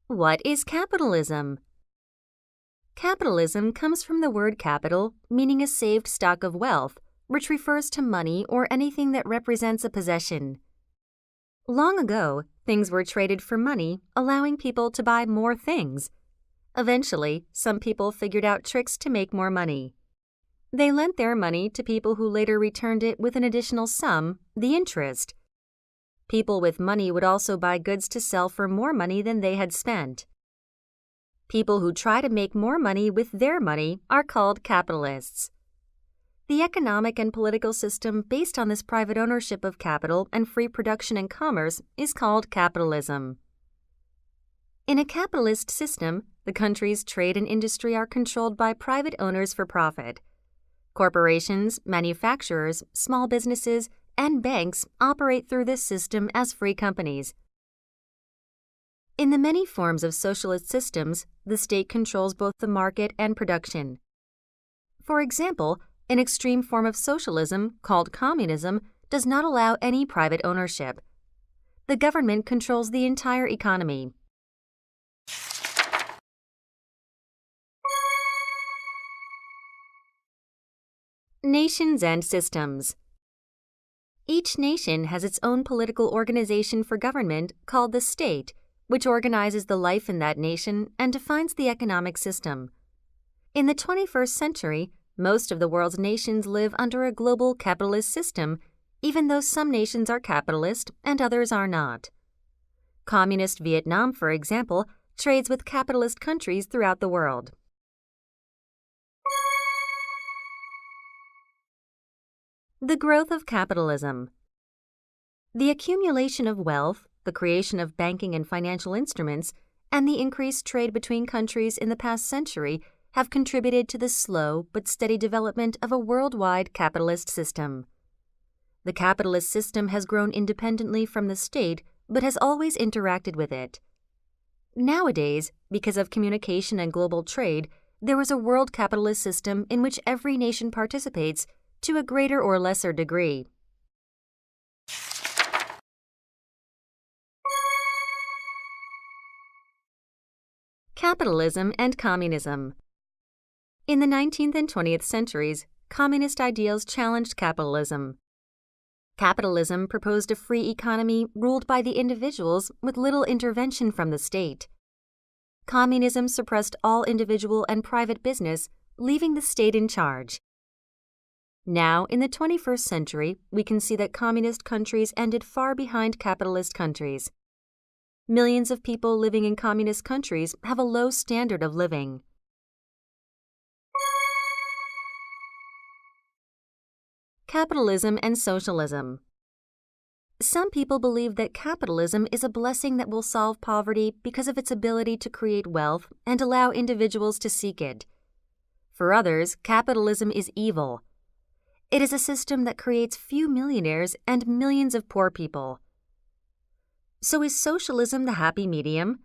What is capitalism? Capitalism comes from the word capital, meaning a saved stock of wealth, which refers to money or anything that represents a possession. Long ago, things were traded for money, allowing people to buy more things. Eventually, some people figured out tricks to make more money. They lent their money to people who later returned it with an additional sum, the interest. People with money would also buy goods to sell for more money than they had spent. People who try to make more money with their money are called capitalists. The economic and political system based on this private ownership of capital and free production and commerce is called capitalism. In a capitalist system, the country's trade and industry are controlled by private owners for profit. Corporations, manufacturers, small businesses, and banks operate through this system as free companies. In the many forms of socialist systems, the state controls both the market and production. For example, an extreme form of socialism, called communism, does not allow any private ownership. The government controls the entire economy. Nations and systems. Each nation has its own political organization for government called the state, which organizes the life in that nation and defines the economic system. In the 21st century, most of the world's nations live under a global capitalist system, even though some nations are capitalist and others are not. Communist Vietnam, for example, trades with capitalist countries throughout the world. The growth of capitalism. The accumulation of wealth, the creation of banking and financial instruments, and the increased trade between countries in the past century have contributed to the slow but steady development of a worldwide capitalist system. The capitalist system has grown independently from the state but has always interacted with it. Nowadays, because of communication and global trade, there is a world capitalist system in which every nation participates to a greater or lesser degree. Capitalism and Communism. In the 19th and 20th centuries, communist ideals challenged capitalism. Capitalism proposed a free economy ruled by the individuals with little intervention from the state. Communism suppressed all individual and private business, leaving the state in charge. Now, in the 21st century, we can see that communist countries ended far behind capitalist countries. Millions of people living in communist countries have a low standard of living. Capitalism and Socialism. Some people believe that capitalism is a blessing that will solve poverty because of its ability to create wealth and allow individuals to seek it. For others, capitalism is evil. It is a system that creates few millionaires and millions of poor people. So is socialism the happy medium?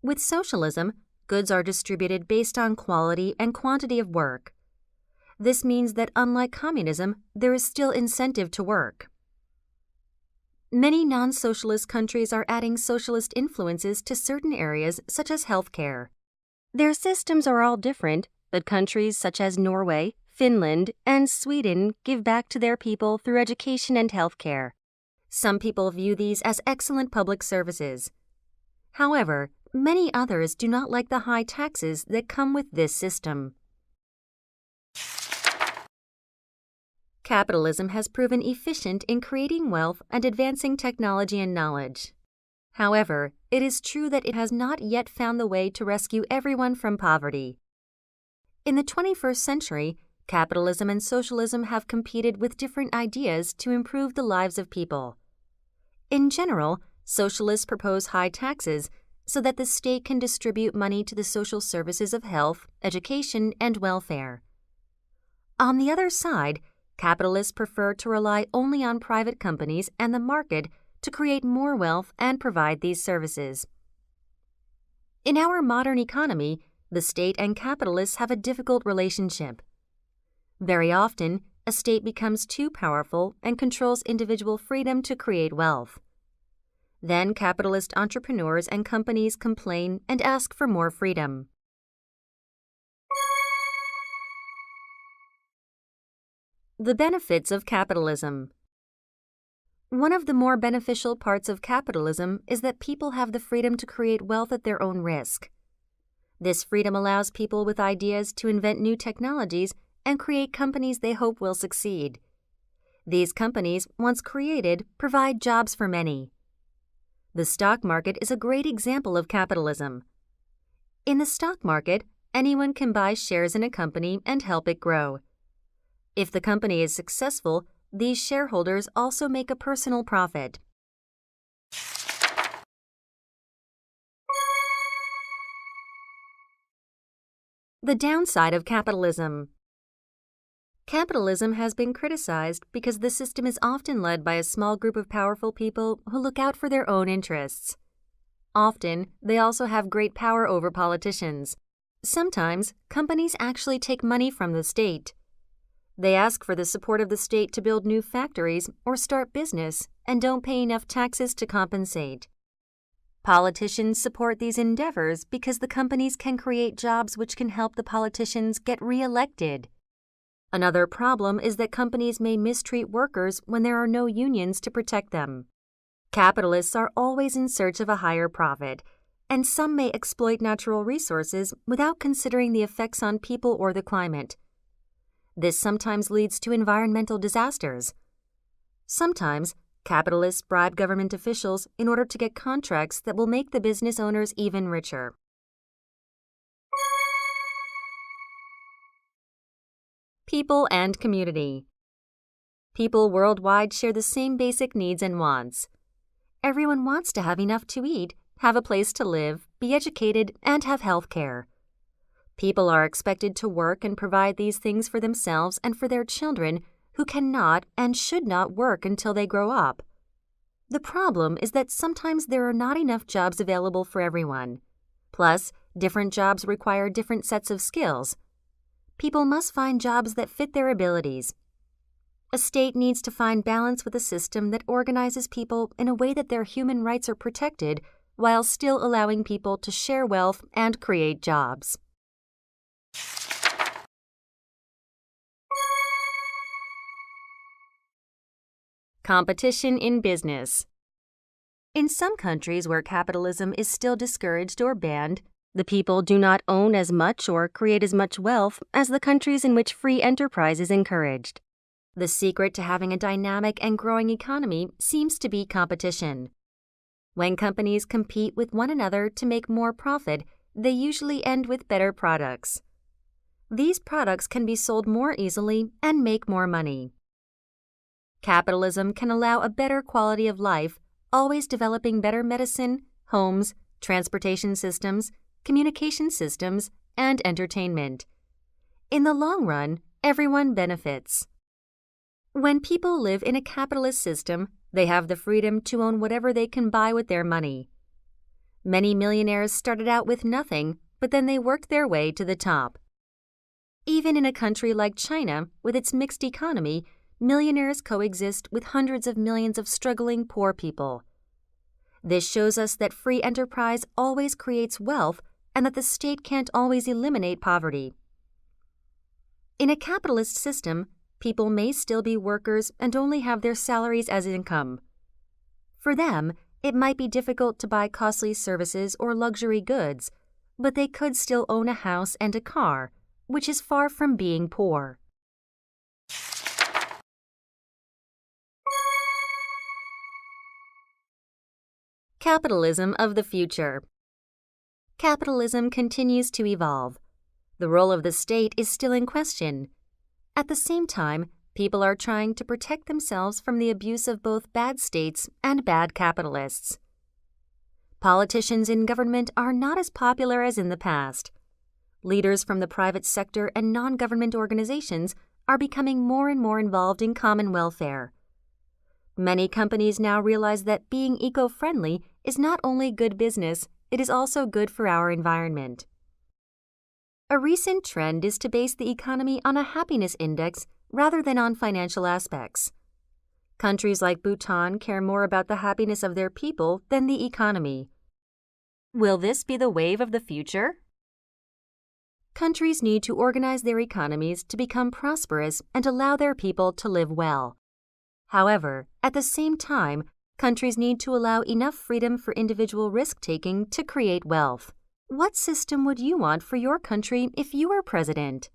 With socialism, goods are distributed based on quality and quantity of work. This means that unlike communism, there is still incentive to work. Many non-socialist countries are adding socialist influences to certain areas such as healthcare. Their systems are all different, but countries such as Norway, Finland, and Sweden give back to their people through education and healthcare. Some people view these as excellent public services. However, many others do not like the high taxes that come with this system. Capitalism has proven efficient in creating wealth and advancing technology and knowledge. However, it is true that it has not yet found the way to rescue everyone from poverty. In the 21st century, capitalism and socialism have competed with different ideas to improve the lives of people. In general, socialists propose high taxes so that the state can distribute money to the social services of health, education, and welfare. On the other side, capitalists prefer to rely only on private companies and the market to create more wealth and provide these services. In our modern economy, the state and capitalists have a difficult relationship. Very often, a state becomes too powerful and controls individual freedom to create wealth. Then capitalist entrepreneurs and companies complain and ask for more freedom. The benefits of capitalism. One of the more beneficial parts of capitalism is that people have the freedom to create wealth at their own risk. This freedom allows people with ideas to invent new technologies and create companies they hope will succeed. These companies, once created, provide jobs for many. The stock market is a great example of capitalism. In the stock market, anyone can buy shares in a company and help it grow. If the company is successful, these shareholders also make a personal profit. The downside of capitalism. Capitalism has been criticized because the system is often led by a small group of powerful people who look out for their own interests. Often, they also have great power over politicians. Sometimes, companies actually take money from the state. They ask for the support of the state to build new factories or start business and don't pay enough taxes to compensate. Politicians support these endeavors because the companies can create jobs which can help the politicians get re-elected. Another problem is that companies may mistreat workers when there are no unions to protect them. Capitalists are always in search of a higher profit, and some may exploit natural resources without considering the effects on people or the climate. This sometimes leads to environmental disasters. Sometimes, capitalists bribe government officials in order to get contracts that will make the business owners even richer. People and community. People worldwide share the same basic needs and wants. Everyone wants to have enough to eat, have a place to live, be educated, and have health care. People are expected to work and provide these things for themselves and for their children who cannot and should not work until they grow up. The problem is that sometimes there are not enough jobs available for everyone. Plus, different jobs require different sets of skills. People must find jobs that fit their abilities. A state needs to find balance with a system that organizes people in a way that their human rights are protected while still allowing people to share wealth and create jobs. Competition in business. In some countries where capitalism is still discouraged or banned, the people do not own as much or create as much wealth as the countries in which free enterprise is encouraged. The secret to having a dynamic and growing economy seems to be competition. When companies compete with one another to make more profit, they usually end with better products. These products can be sold more easily and make more money. Capitalism can allow a better quality of life, always developing better medicine, homes, transportation systems, communication systems, and entertainment. In the long run, everyone benefits. When people live in a capitalist system, they have the freedom to own whatever they can buy with their money. Many millionaires started out with nothing, but then they worked their way to the top. Even in a country like China, with its mixed economy, millionaires coexist with hundreds of millions of struggling poor people. This shows us that free enterprise always creates wealth and that the state can't always eliminate poverty. In a capitalist system, people may still be workers and only have their salaries as income. For them, it might be difficult to buy costly services or luxury goods, but they could still own a house and a car, which is far from being poor. Capitalism of the future. Capitalism continues to evolve. The role of the state is still in question. At the same time, people are trying to protect themselves from the abuse of both bad states and bad capitalists. Politicians in government are not as popular as in the past. Leaders from the private sector and non-government organizations are becoming more and more involved in common welfare. Many companies now realize that being eco-friendly is not only good business, it is also good for our environment. A recent trend is to base the economy on a happiness index rather than on financial aspects. Countries like Bhutan care more about the happiness of their people than the economy. Will this be the wave of the future? Countries need to organize their economies to become prosperous and allow their people to live well. However, at the same time, countries need to allow enough freedom for individual risk-taking to create wealth. What system would you want for your country if you were president?